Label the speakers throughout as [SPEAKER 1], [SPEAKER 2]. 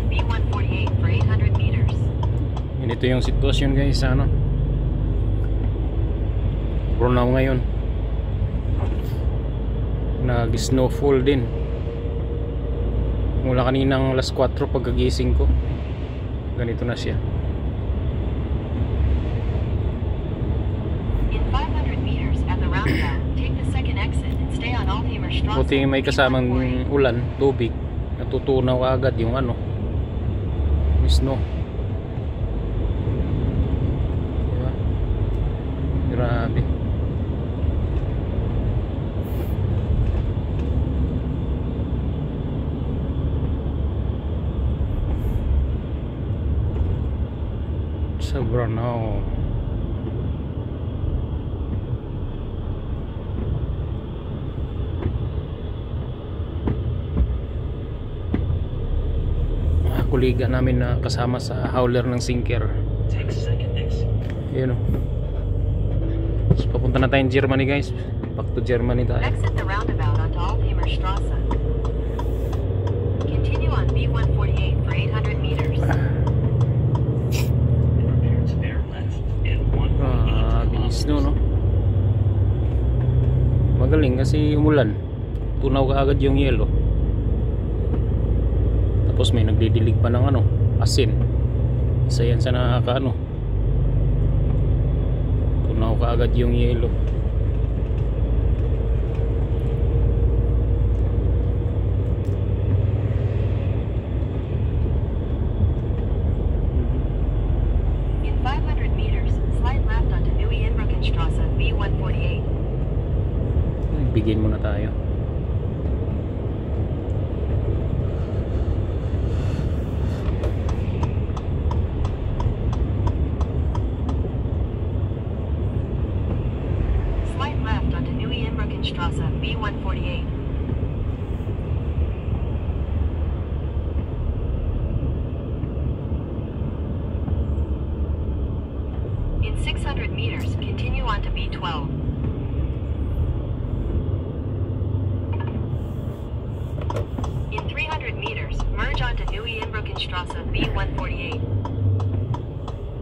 [SPEAKER 1] B148 for 800 meters.
[SPEAKER 2] Ito yung sitwasyon guys sa ano, Brunao ngayon. Nag-snowfall din mula kaninang alas 4 pagkagising ko. Ganito na siya.
[SPEAKER 1] In 500 meters at the roundabout, take the second exit and stay on Altheimerstrasse.
[SPEAKER 2] Buti may kasamang ulan, tubig, natutunaw agad yung ano, yung snow. Diba? Grabe. Sa Brunao. Kuliga namin na kasama sa hauler ng sinker. Ayun o. So, papunta na tayong Germany guys. Back to Germany tayo.
[SPEAKER 1] Exit the roundabout onto Altheimerstrasse. Continue on B148 for 800 meters.
[SPEAKER 2] Bilis no. Magaling kasi umulan. Tunaw ka agad yung yelo. Tapos may nagdidilig pa ng ano, asin. Isa yan sa nakakaano. Tunaw ka agad yung yelo.
[SPEAKER 1] In 500 meters, slide left onto Neue-Inbrückenstrasse B148.
[SPEAKER 2] Bigyan muna tayo.
[SPEAKER 1] Strasse B148. In 600 meters, continue on to B12. In 300 meters, merge onto Neue-Inbrückenstrasse B148.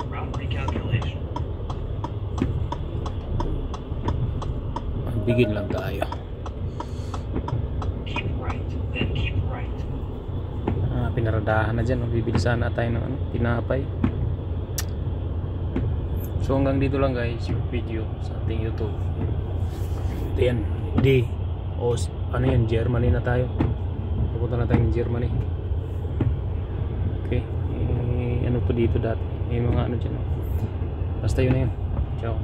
[SPEAKER 3] Route recalculation.
[SPEAKER 2] Bigin lang tayo.
[SPEAKER 3] Keep right, then keep right.
[SPEAKER 2] Pinaradahan na dyan. Bibilisan na tayo ng ano, tinapay. So hanggang dito lang guys yung video sa ating YouTube. Then ano yan, Germany na tayo. Pupunta na tayo ng Germany. Okay. Ano po dito dati? May mga ano dyan. Basta yun na yun. Ciao.